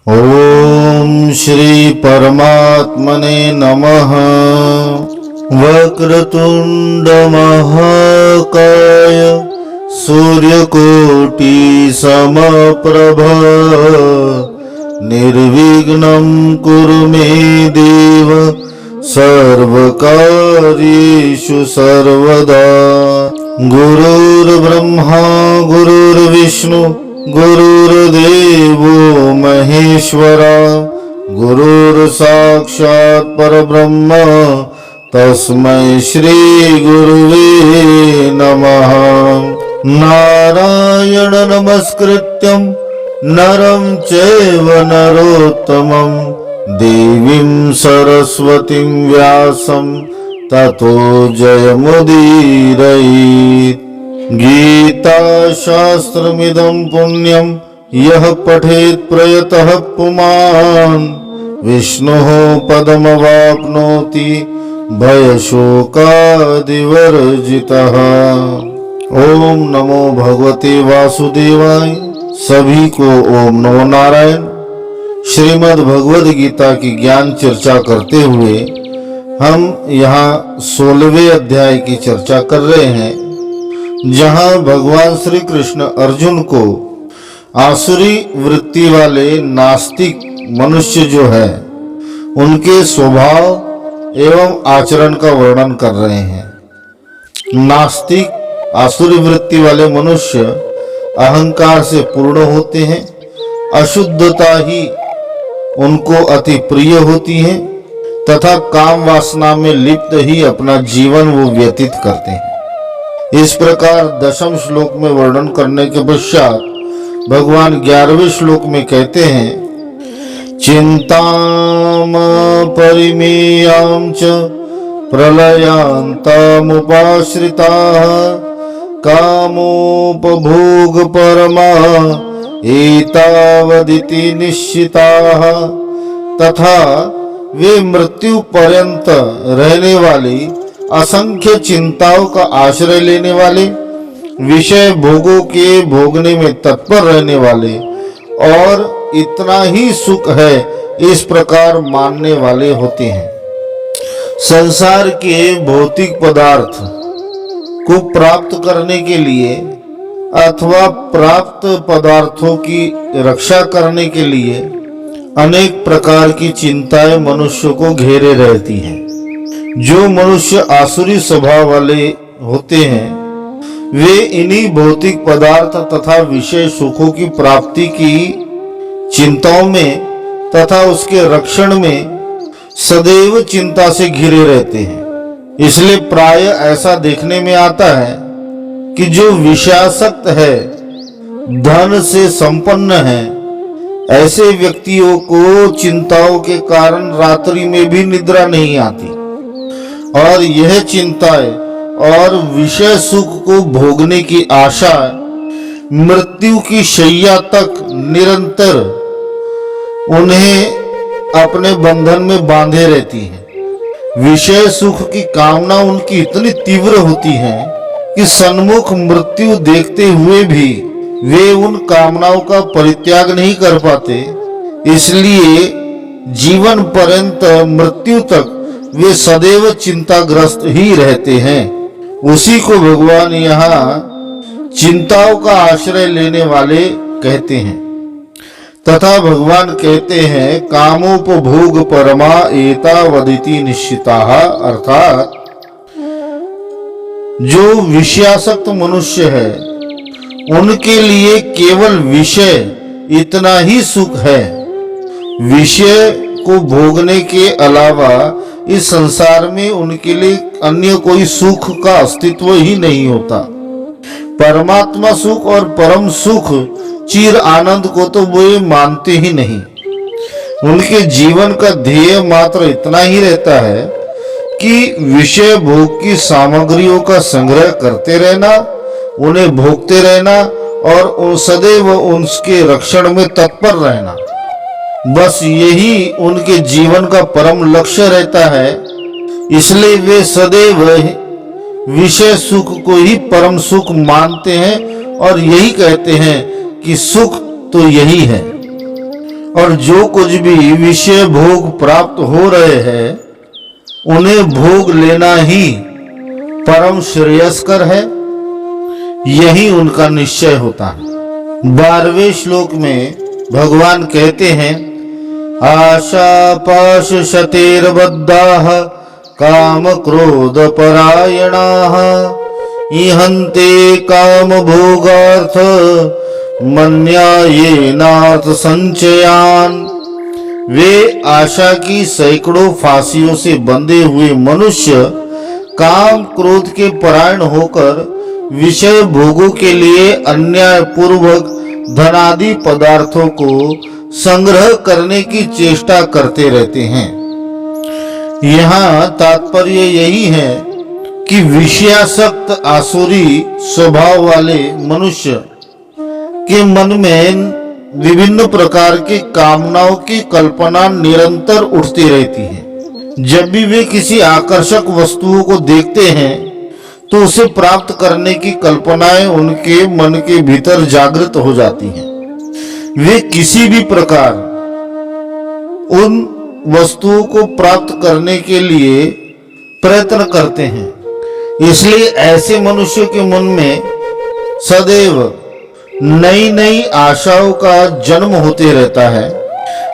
ओम श्री परमात्मने नमः। वक्रतुंड महाकाय सूर्यकोटि समप्रभ निर्विघ्नं कुरु मे देव सर्वकार्येषु सर्वदा। गुरुर्ब्रह्मा गुरुर्विष्णु गुरुर्देवो महेश्वरा गुरुर्साक्षात् परब्रह्म तस्मै श्री गुरुवे नमः। नारायण नमस्कृत्यं नरं चैव नरोत्तमं देवीं सरस्वतीं व्यासं ततो जयमुदीरयेत्। गीता शास्त्रमिदं पुण्यं यः पठेत् प्रयतः पुमान् विष्णोः पदमवाप्नोति भयशोकादिवर्जितः। ओम नमो भगवते वासुदेवाय। सभी को ओम नमो नारायण। श्रीमद् भगवद गीता की ज्ञान चर्चा करते हुए हम यहाँ 16वें अध्याय की चर्चा कर रहे हैं, जहाँ भगवान श्री कृष्ण अर्जुन को आसुरी वृत्ति वाले नास्तिक मनुष्य जो है उनके स्वभाव एवं आचरण का वर्णन कर रहे हैं। नास्तिक आसुरी वृत्ति वाले मनुष्य अहंकार से पूर्ण होते हैं, अशुद्धता ही उनको अति प्रिय होती है तथा काम वासना में लिप्त ही अपना जीवन वो व्यतीत करते हैं। इस प्रकार 10वें श्लोक में वर्णन करने के पश्चात भगवान 11वें श्लोक में कहते हैं, चिंताम परिमेयां च प्रलयांतमुपाश्रिताः कामोपभोग परमा एतावदिति निश्चिताः। तथा वे मृत्यु पर्यंत रहने वाली असंख्य चिंताओं का आश्रय लेने वाले, विषय भोगों के भोगने में तत्पर रहने वाले और इतना ही सुख है इस प्रकार मानने वाले होते हैं। संसार के भौतिक पदार्थ को प्राप्त करने के लिए अथवा प्राप्त पदार्थों की रक्षा करने के लिए अनेक प्रकार की चिंताएं मनुष्य को घेरे रहती हैं। जो मनुष्य आसुरी स्वभाव वाले होते हैं वे इन्हीं भौतिक पदार्थ तथा विषय सुखों की प्राप्ति की चिंताओं में तथा उसके रक्षण में सदैव चिंता से घिरे रहते हैं। इसलिए प्राय ऐसा देखने में आता है कि जो विषयासक्त है, धन से संपन्न है, ऐसे व्यक्तियों को चिंताओं के कारण रात्रि में भी निद्रा नहीं आती और यह चिंताएं और विषय सुख को भोगने की आशा मृत्यु की शैया तक निरंतर उन्हें अपने बंधन में बांधे रहती है। विषय सुख की कामना उनकी इतनी तीव्र होती है कि सन्मुख मृत्यु देखते हुए भी वे उन कामनाओं का परित्याग नहीं कर पाते। इसलिए जीवन पर्यंत मृत्यु तक वे सदैव चिंताग्रस्त ही रहते हैं। उसी को भगवान यहाँ चिंताओं का आश्रय लेने वाले कहते हैं। तथा भगवान कहते हैं, कामोपभोग परमा एतावदिति निश्चिताः। अर्थात जो विषयासक्त मनुष्य है उनके लिए केवल विषय इतना ही सुख है। विषय को भोगने के अलावा इस संसार में उनके लिए अन्य कोई सुख का अस्तित्व ही नहीं होता। परमात्मा सुख और परम सुख चिर आनंद को तो वे मानते ही नहीं। उनके जीवन का ध्येय मात्र इतना ही रहता है कि विषय भोग की सामग्रियों का संग्रह करते रहना, उन्हें भोगते रहना और सदैव उसके रक्षण में तत्पर रहना। बस यही उनके जीवन का परम लक्ष्य रहता है। इसलिए वे सदैव विषय सुख को ही परम सुख मानते हैं और यही कहते हैं कि सुख तो यही है। और जो कुछ भी विषय भोग प्राप्त हो रहे हैं उन्हें भोग लेना ही परम श्रेयस्कर है, यही उनका निश्चय होता है। 12वें श्लोक में भगवान कहते हैं, आशा पाश शतेर्बद्धाः काम क्रोध परायणाः इहन्ते काम भोगार्थ मन्यायेनार्थ संचयान। वे आशा की सैकड़ों फांसियों से बंधे हुए मनुष्य काम क्रोध के परायण होकर विषय भोगों के लिए अन्याय पूर्वक धनादि पदार्थों को संग्रह करने की चेष्टा करते रहते हैं। यहाँ तात्पर्य यही है कि विषयासक्त आसुरी स्वभाव वाले मनुष्य के मन में विभिन्न प्रकार की कामनाओं की कल्पना निरंतर उठती रहती है। जब भी वे किसी आकर्षक वस्तुओं को देखते हैं तो उसे प्राप्त करने की कल्पनाएं उनके मन के भीतर जागृत हो जाती हैं। वे किसी भी प्रकार उन वस्तुओं को प्राप्त करने के लिए प्रयत्न करते हैं। इसलिए ऐसे मनुष्य के मन में सदैव नई नई आशाओं का जन्म होते रहता है।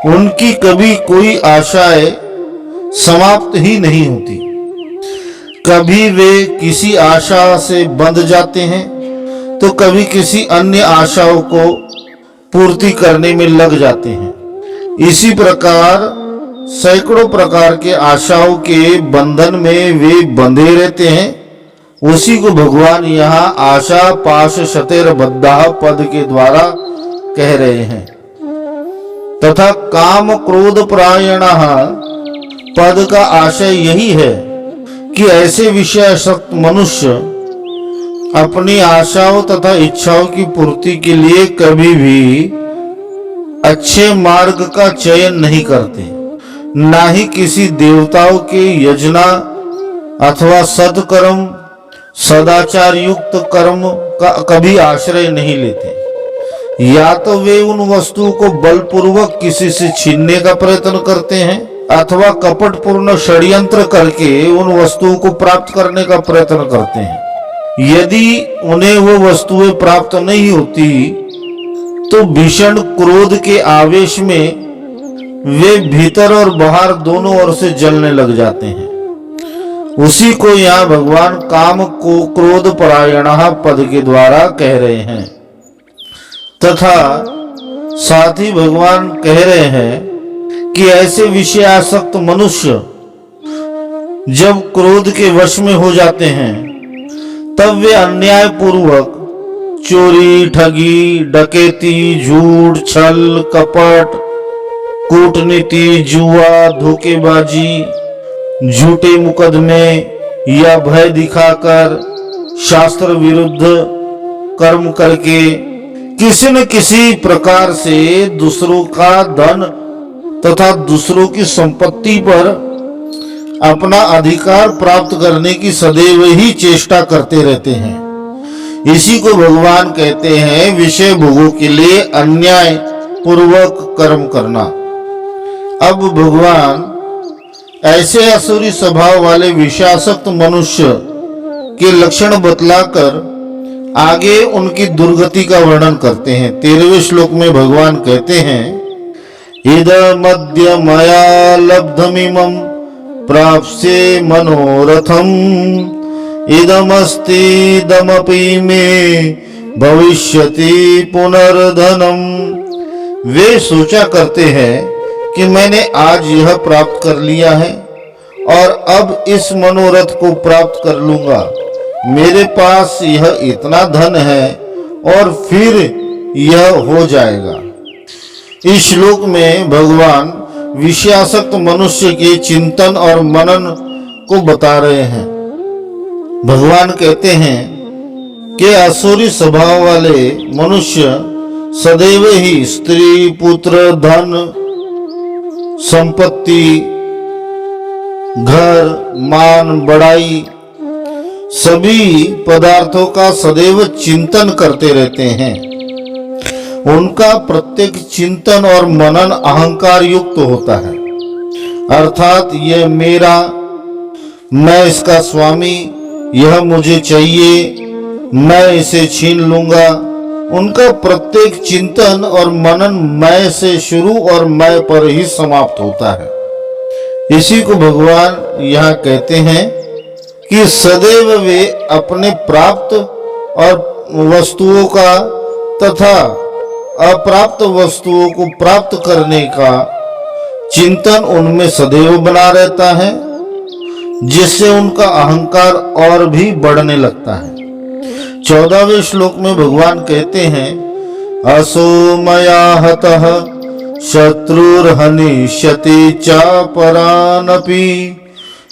उनकी कभी कोई आशाएं समाप्त ही नहीं होती। कभी वे किसी आशा से बंध जाते हैं तो कभी किसी अन्य आशाओं को पूर्ति करने में लग जाते हैं। इसी प्रकार सैकड़ों प्रकार के आशाओं के बंधन में वे बंधे रहते हैं। उसी को भगवान यहाँ आशा पाश शतेर्बद्धा पद के द्वारा कह रहे हैं। तथा काम क्रोध परायणः पद का आशय यही है कि ऐसे विषयासक्त मनुष्य अपनी आशाओं तथा इच्छाओं की पूर्ति के लिए कभी भी अच्छे मार्ग का चयन नहीं करते, ना ही किसी देवताओं के यजना अथवा सत्कर्म सदाचार युक्त कर्म का कभी आश्रय नहीं लेते। या तो वे उन वस्तुओं को बलपूर्वक किसी से छीनने का प्रयत्न करते हैं अथवा कपटपूर्ण षड्यंत्र करके उन वस्तुओं को प्राप्त करने का प्रयत्न करते हैं। यदि उन्हें वो वस्तुएं प्राप्त नहीं होती तो भीषण क्रोध के आवेश में वे भीतर और बाहर दोनों ओर से जलने लग जाते हैं। उसी को यहाँ भगवान काम को क्रोध परायणः पद के द्वारा कह रहे हैं। तथा साथ ही भगवान कह रहे हैं कि ऐसे विषयासक्त मनुष्य जब क्रोध के वश में हो जाते हैं तब वे अन्याय पूर्वक चोरी, ठगी, डकैती, झूठ, छल, कपट, कूटनीति, जुआ, धोखेबाजी, झूठे मुकदमे या भय दिखाकर शास्त्र विरुद्ध कर्म करके किसी न किसी प्रकार से दूसरों का धन तथा दूसरों की संपत्ति पर अपना अधिकार प्राप्त करने की सदैव ही चेष्टा करते रहते हैं। इसी को भगवान कहते हैं विषय भोगों के लिए अन्याय पूर्वक कर्म करना। अब भगवान ऐसे असुरी स्वभाव वाले विषयासक्त मनुष्य के लक्षण बतलाकर आगे उनकी दुर्गति का वर्णन करते हैं। 13वें श्लोक में भगवान कहते हैं, इदमद्य मया लब्धमिमं प्राप्स्ये मनोरथम् इदमस्तीदमपि मे भविष्यति पुनर्धनम्। वे सोचा करते हैं कि मैंने आज यह प्राप्त कर लिया है और अब इस मनोरथ को प्राप्त कर लूंगा। मेरे पास यह इतना धन है और फिर यह हो जाएगा। इस श्लोक में भगवान विषयासक्त मनुष्य के चिंतन और मनन को बता रहे हैं। भगवान कहते हैं कि असुरी स्वभाव वाले मनुष्य सदैव ही स्त्री, पुत्र, धन, संपत्ति, घर, मान, बड़ाई सभी पदार्थों का सदैव चिंतन करते रहते हैं उनका प्रत्येक चिंतन और मनन अहंकार युक्त होता है, अर्थात यह मेरा, मैं इसका स्वामी, यह मुझे चाहिए, मैं इसे छीन लूंगा। उनका प्रत्येक चिंतन और मनन मैं से शुरू और मैं पर ही समाप्त होता है। इसी को भगवान यहाँ कहते हैं कि सदैव वे अपने प्राप्त और वस्तुओं का तथा अप्राप्त वस्तुओं को प्राप्त करने का चिंतन उनमें सदैव बना रहता है, जिससे उनका अहंकार और भी बढ़ने लगता है। 14वें श्लोक में भगवान कहते हैं, असो मया हतः शत्रुर्हनिष्यति चापरानपि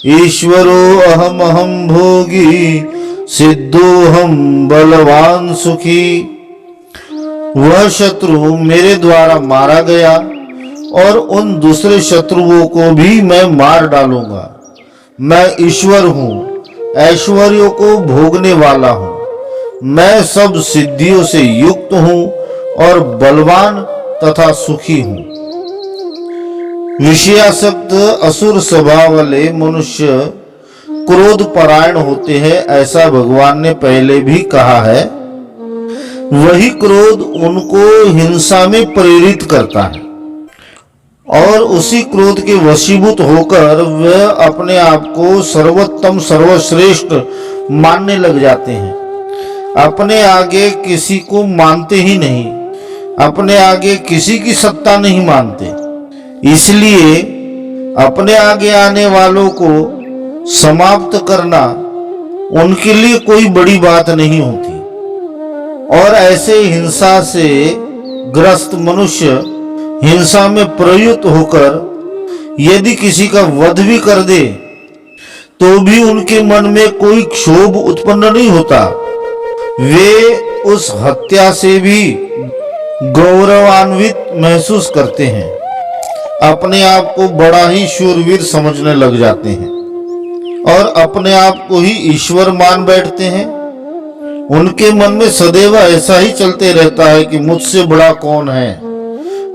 ईश्वरो अहम भोगी सिद्धोहम बलवान सुखी। वह शत्रु मेरे द्वारा मारा गया और उन दूसरे शत्रुओं को भी मैं मार डालूंगा। मैं ईश्वर हूँ, ऐश्वर्यों को भोगने वाला हूँ, मैं सब सिद्धियों से युक्त हूँ और बलवान तथा सुखी हूँ। विषयासक्त असुर स्वभाव वाले मनुष्य क्रोध परायण होते हैं, ऐसा भगवान ने पहले भी कहा है। वही क्रोध उनको हिंसा में प्रेरित करता है और उसी क्रोध के वशीभूत होकर वह अपने आप को सर्वोत्तम सर्वश्रेष्ठ मानने लग जाते हैं। अपने आगे किसी को मानते ही नहीं, अपने आगे किसी की सत्ता नहीं मानते, इसलिए अपने आगे आने वालों को समाप्त करना उनके लिए कोई बड़ी बात नहीं होती। और ऐसे हिंसा से ग्रस्त मनुष्य हिंसा में प्रयुक्त होकर यदि किसी का वध भी कर दे तो भी उनके मन में कोई क्षोभ उत्पन्न नहीं होता। वे उस हत्या से भी गौरवान्वित महसूस करते हैं, अपने आप को बड़ा ही शूरवीर समझने लग जाते हैं और अपने आप को ही ईश्वर मान बैठते हैं। उनके मन में सदैव ऐसा ही चलते रहता है कि मुझसे बड़ा कौन है।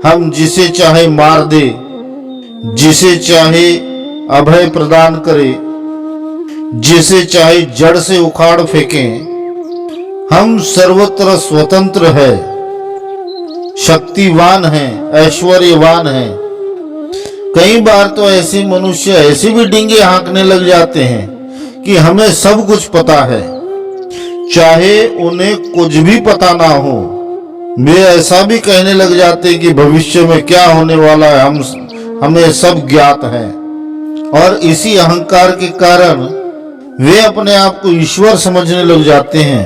हम जिसे चाहे मार दे, जिसे चाहे अभय प्रदान करे, जिसे चाहे जड़ से उखाड़ फेंकें, हम सर्वत्र स्वतंत्र है, शक्तिवान है, ऐश्वर्यवान है। कई बार तो ऐसे मनुष्य ऐसे भी डींगे हाँकने लग जाते हैं कि हमें सब कुछ पता है, चाहे उन्हें कुछ भी पता ना हो। वे ऐसा भी कहने लग जाते कि भविष्य में क्या होने वाला है हमें सब ज्ञात है। और इसी अहंकार के कारण वे अपने आप को ईश्वर समझने लग जाते हैं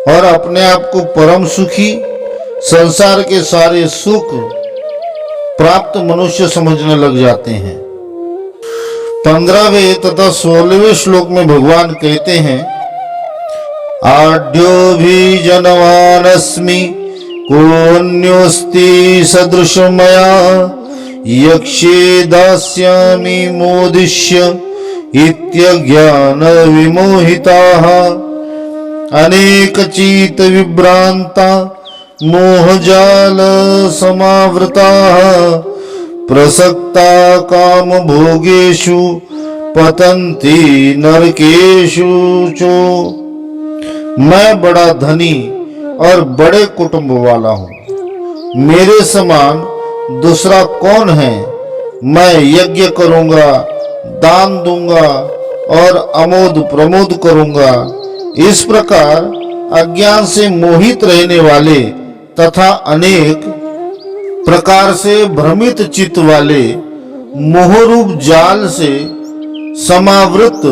और अपने आप को परम सुखी, संसार के सारे सुख प्राप्त मनुष्य समझने लग जाते हैं। 15वें तथा 16वें श्लोक में भगवान कहते हैं, आढ्यो भी जनवानस्मि कोऽन्योऽस्ति सदृश मया यक्षे दास्यामि मोदिष्य इत्यज्ञान विमोहिताः अनेकचित विभ्रांता मोहजाल समावृताः प्रसक्ता काम भोगेषु पतन्ति नरकेषु चो। मैं बड़ा धनी और बड़े कुटुंब वाला हूँ, मेरे समान दूसरा कौन है। मैं यज्ञ करूंगा, दान दूंगा और अमोद प्रमोद करूंगा। इस प्रकार अज्ञान से मोहित रहने वाले तथा अनेक प्रकार से भ्रमित चित्त वाले मोहरूप जाल से समावृत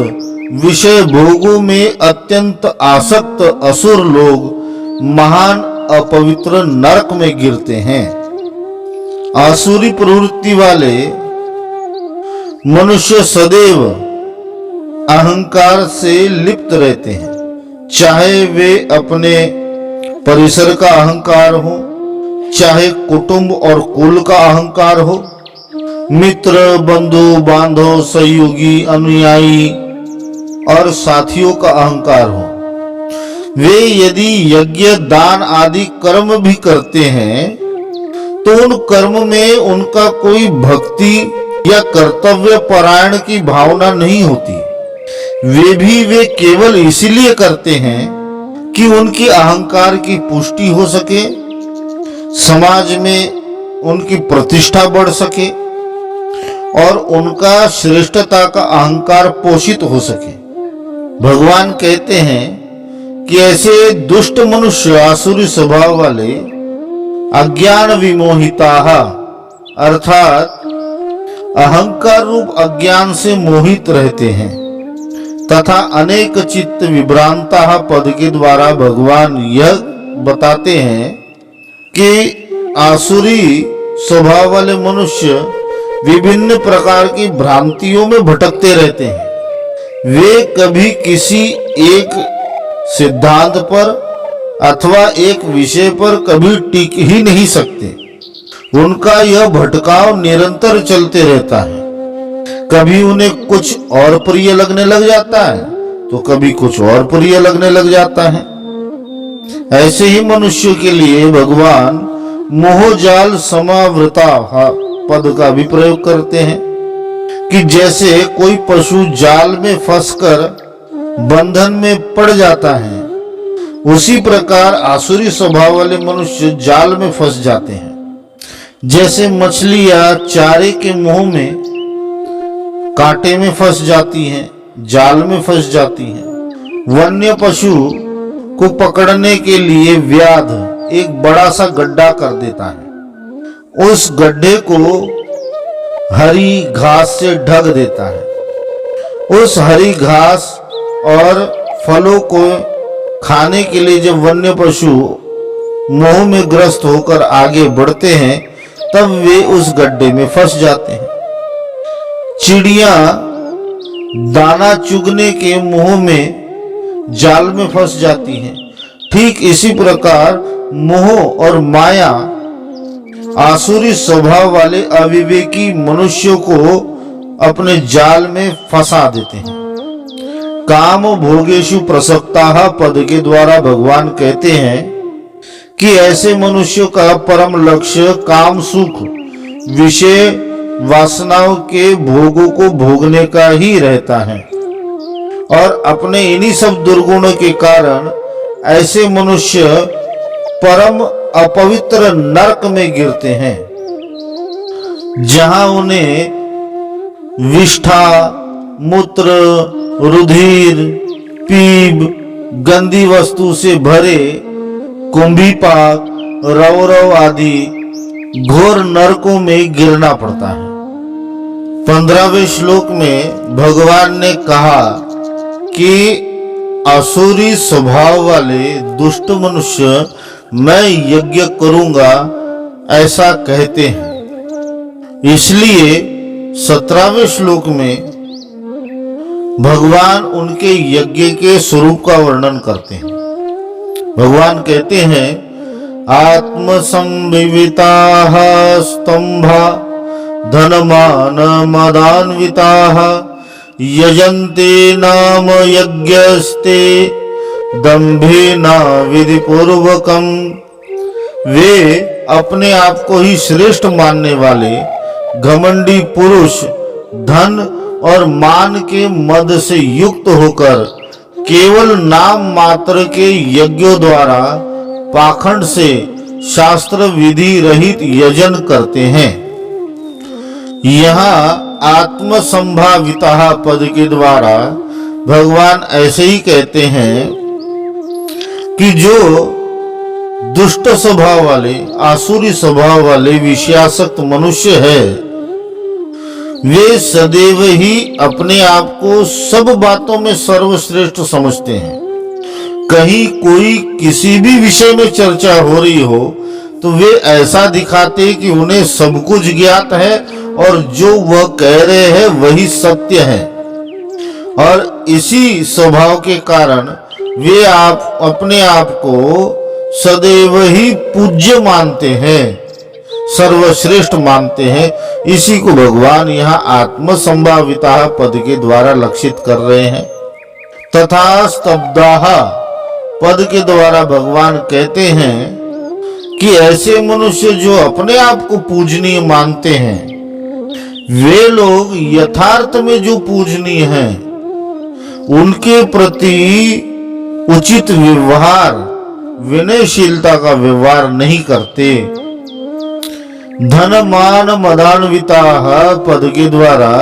विषय भोगों में अत्यंत आसक्त असुर लोग महान अपवित्र नरक में गिरते हैं। आसुरी प्रवृत्ति वाले मनुष्य सदैव अहंकार से लिप्त रहते हैं, चाहे वे अपने परिसर का अहंकार हो, चाहे कुटुंब और कुल का अहंकार हो, मित्र बंधु बांधव सहयोगी अनुयायी और साथियों का अहंकार हो। वे यदि यज्ञ दान आदि कर्म भी करते हैं तो उन कर्म में उनका कोई भक्ति या कर्तव्य परायण की भावना नहीं होती। वे केवल इसीलिए करते हैं कि उनकी अहंकार की पुष्टि हो सके, समाज में उनकी प्रतिष्ठा बढ़ सके और उनका श्रेष्ठता का अहंकार पोषित हो सके। भगवान कहते हैं कि ऐसे दुष्ट मनुष्य आसुरी स्वभाव वाले अज्ञान विमोहिता अर्थात अहंकार रूप अज्ञान से मोहित रहते हैं तथा अनेक चित्त विभ्रांता पद के द्वारा भगवान यह बताते हैं कि आसुरी स्वभाव वाले मनुष्य विभिन्न प्रकार की भ्रांतियों में भटकते रहते हैं। वे कभी किसी एक सिद्धांत पर अथवा एक विषय पर कभी टिक ही नहीं सकते। उनका यह भटकाव निरंतर चलते रहता है। कभी उन्हें कुछ और प्रिय लगने लग जाता है तो कभी कुछ और प्रिय लगने लग जाता है। ऐसे ही मनुष्य के लिए भगवान मोहजाल समावृता पद का भी प्रयोग करते हैं कि जैसे कोई पशु जाल में फंसकर बंधन में पड़ जाता है, उसी प्रकार आसुरी स्वभाव वाले मनुष्य जाल में फंस जाते हैं। जैसे मछलियां चारे के मुंह में कांटे में फंस जाती हैं, जाल में फंस जाती हैं। वन्य पशु को पकड़ने के लिए व्याध एक बड़ा सा गड्ढा कर देता है, उस गड्ढे को हरी घास से ढक देता है। उस हरी घास और फलों को खाने के लिए जब वन्य पशु मोह में ग्रस्त होकर आगे बढ़ते हैं तब वे उस गड्ढे में फंस जाते हैं। चिड़िया दाना चुगने के मुंह में जाल में फंस जाती हैं। ठीक इसी प्रकार मोह और माया आसुरी स्वभाव वाले अविवेकी मनुष्यों को अपने जाल में फंसा देते हैं। काम भोगेषु प्रसक्ता पद के द्वारा भगवान कहते हैं कि ऐसे मनुष्यों का परम लक्ष्य काम सुख विषय वासनाओं के भोगों को भोगने का ही रहता है और अपने इन्हीं सब दुर्गुणों के कारण ऐसे मनुष्य परम अपवित्र नरक में गिरते हैं, जहां उन्हें विष्ठा, मूत्र, रुधिर, पीप, गंदी वस्तु से भरे कुंभीपाक, रौरव आदि घोर नरकों में गिरना पड़ता है। 15वें श्लोक में भगवान ने कहा कि असुरी स्वभाव वाले दुष्ट मनुष्य मैं यज्ञ करूंगा ऐसा कहते हैं। इसलिए 17वें श्लोक में भगवान उनके यज्ञ के स्वरूप का वर्णन करते हैं। भगवान कहते हैं आत्म संविविता स्तंभा धनमान मदान्विता यजन्ते नाम यज्ञस्ते दंभेना विधि पूर्वकम। वे अपने आप को ही श्रेष्ठ मानने वाले घमंडी पुरुष धन और मान के मद से युक्त होकर केवल नाम मात्र के यज्ञों द्वारा पाखंड से शास्त्र विधि रहित यजन करते हैं। यहाँ आत्म संभाविता पद के द्वारा भगवान ऐसे ही कहते हैं कि जो दुष्ट स्वभाव वाले आसुरी स्वभाव वाले विषयासक्त मनुष्य है वे सदैव ही अपने आप को सब बातों में सर्वश्रेष्ठ समझते हैं। कहीं कोई किसी भी विषय में चर्चा हो रही हो तो वे ऐसा दिखाते कि उन्हें सब कुछ ज्ञात है और जो वह कह रहे हैं वही सत्य है। और इसी स्वभाव के कारण वे अपने आप को सदैव ही पूज्य मानते हैं, सर्वश्रेष्ठ मानते हैं। इसी को भगवान यहाँ आत्म संभाविता पद के द्वारा लक्षित कर रहे हैं। तथा स्तब्धा पद के द्वारा भगवान कहते हैं कि ऐसे मनुष्य जो अपने आप को पूजनीय मानते हैं, वे लोग यथार्थ में जो पूजनीय हैं, उनके प्रति उचित व्यवहार, विनयशीलता का व्यवहार नहीं करते। धन मान मदान्विता पद के द्वारा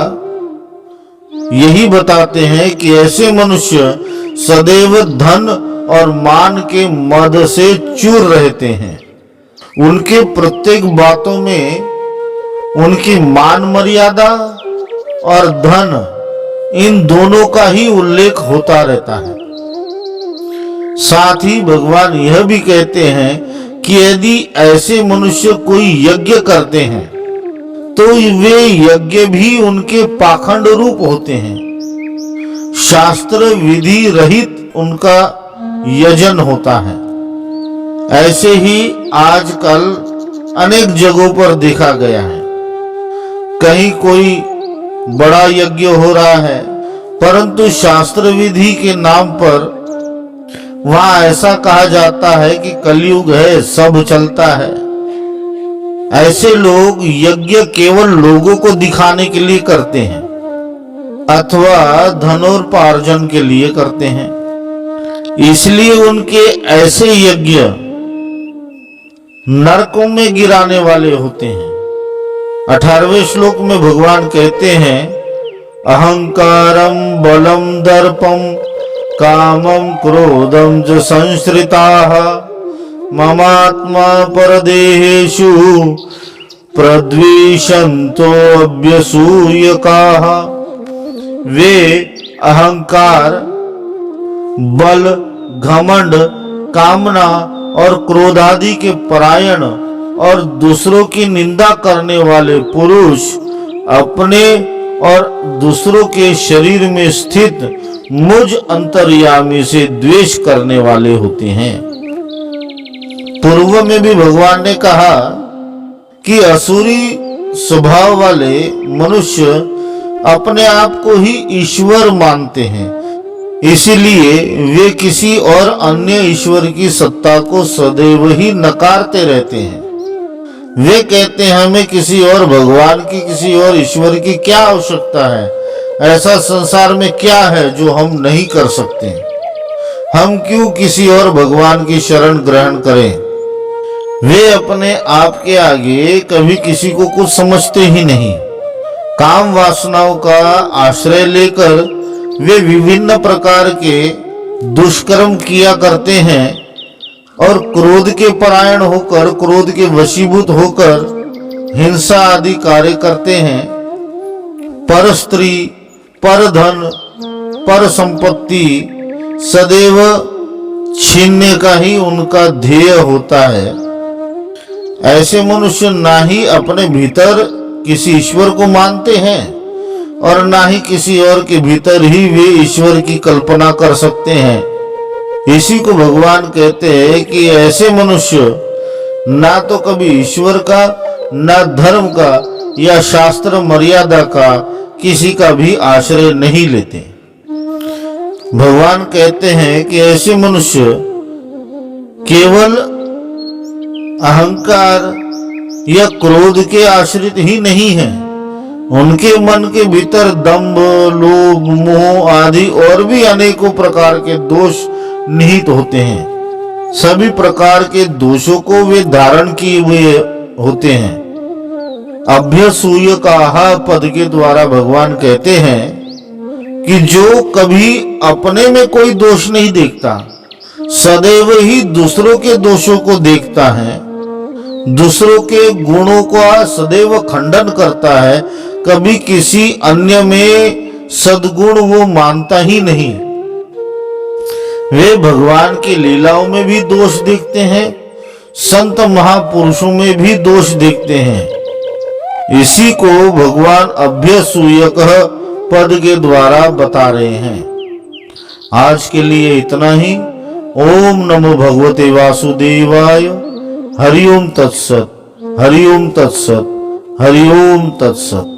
यही बताते हैं कि ऐसे मनुष्य सदैव धन और मान के मद से चूर रहते हैं। उनके प्रत्येक बातों में उनकी मान मर्यादा और धन, इन दोनों का ही उल्लेख होता रहता है। साथ ही भगवान यह भी कहते हैं कि यदि ऐसे मनुष्य कोई यज्ञ करते हैं तो वे यज्ञ भी उनके पाखंड रूप होते हैं। शास्त्र विधि रहित उनका यजन होता है। ऐसे ही आजकल अनेक जगहों पर देखा गया है। कहीं कोई बड़ा यज्ञ हो रहा है, परंतु शास्त्र विधि के नाम पर वहां ऐसा कहा जाता है कि कलयुग है, सब चलता है। ऐसे लोग यज्ञ केवल लोगों को दिखाने के लिए करते हैं अथवा धनोपार्जन के लिए करते हैं। इसलिए उनके ऐसे यज्ञ नरकों में गिराने वाले होते हैं। 18वें श्लोक में भगवान कहते हैं, अहंकारम बलम दर्पम कामम क्रोधम च संश्रिताः ममात्मा परदेहेषु प्रद्वेषन्तो अभ्यसूयकाः। वे अहंकार, बल, घमंड, कामना और क्रोध आदि के परायण और दूसरों की निंदा करने वाले पुरुष अपने और दूसरों के शरीर में स्थित मुझ अंतर्यामी से द्वेष करने वाले होते हैं। पूर्व में भी भगवान ने कहा कि असुरी स्वभाव वाले मनुष्य अपने आप को ही ईश्वर मानते हैं, इसीलिए वे किसी और अन्य ईश्वर की सत्ता को सदैव ही नकारते रहते हैं। वे कहते हैं हमें किसी और भगवान की, किसी और ईश्वर की क्या आवश्यकता है। ऐसा संसार में क्या है जो हम नहीं कर सकते। हम क्यों किसी और भगवान की शरण ग्रहण करें। वे अपने आप के आगे कभी किसी को कुछ समझते ही नहीं। काम वासनाओं का आश्रय लेकर वे विभिन्न प्रकार के दुष्कर्म किया करते हैं और क्रोध के परायण होकर, क्रोध के वशीभूत होकर हिंसा आदि कार्य करते हैं। पर स्त्री, पर धन, पर संपत्ति सदैव छीनने का ही उनका ध्येय होता है। ऐसे मनुष्य ना ही अपने भीतर किसी ईश्वर को मानते हैं और ना ही किसी और के भीतर ही वे ईश्वर की कल्पना कर सकते हैं। इसी को भगवान कहते हैं कि ऐसे मनुष्य ना तो कभी ईश्वर का, ना धर्म का या शास्त्र मर्यादा का किसी का भी आश्रय नहीं लेते। भगवान कहते हैं कि ऐसे मनुष्य केवल अहंकार या क्रोध के आश्रित ही नहीं है, उनके मन के भीतर दंभ, लोभ, मोह आदि और भी अनेकों प्रकार के दोष निहित होते हैं। सभी प्रकार के दोषों को वे धारण किए हुए होते हैं। अभ्यसूयकाः पद के द्वारा भगवान कहते हैं कि जो कभी अपने में कोई दोष नहीं देखता, सदैव ही दूसरों के दोषों को देखता है, दूसरों के गुणों का सदैव खंडन करता है, कभी किसी अन्य में सद्गुण वो मानता ही नहीं। वे भगवान की लीलाओं में भी दोष देखते हैं, संत महापुरुषों में भी दोष देखते हैं। इसी को भगवान अभ्यसूयकः पद के द्वारा बता रहे हैं। आज के लिए इतना ही। ओम नमो भगवते वासुदेवाय। हरि ओम तत्सत, हरि ओम तत्सत, हरि ओम तत्सत।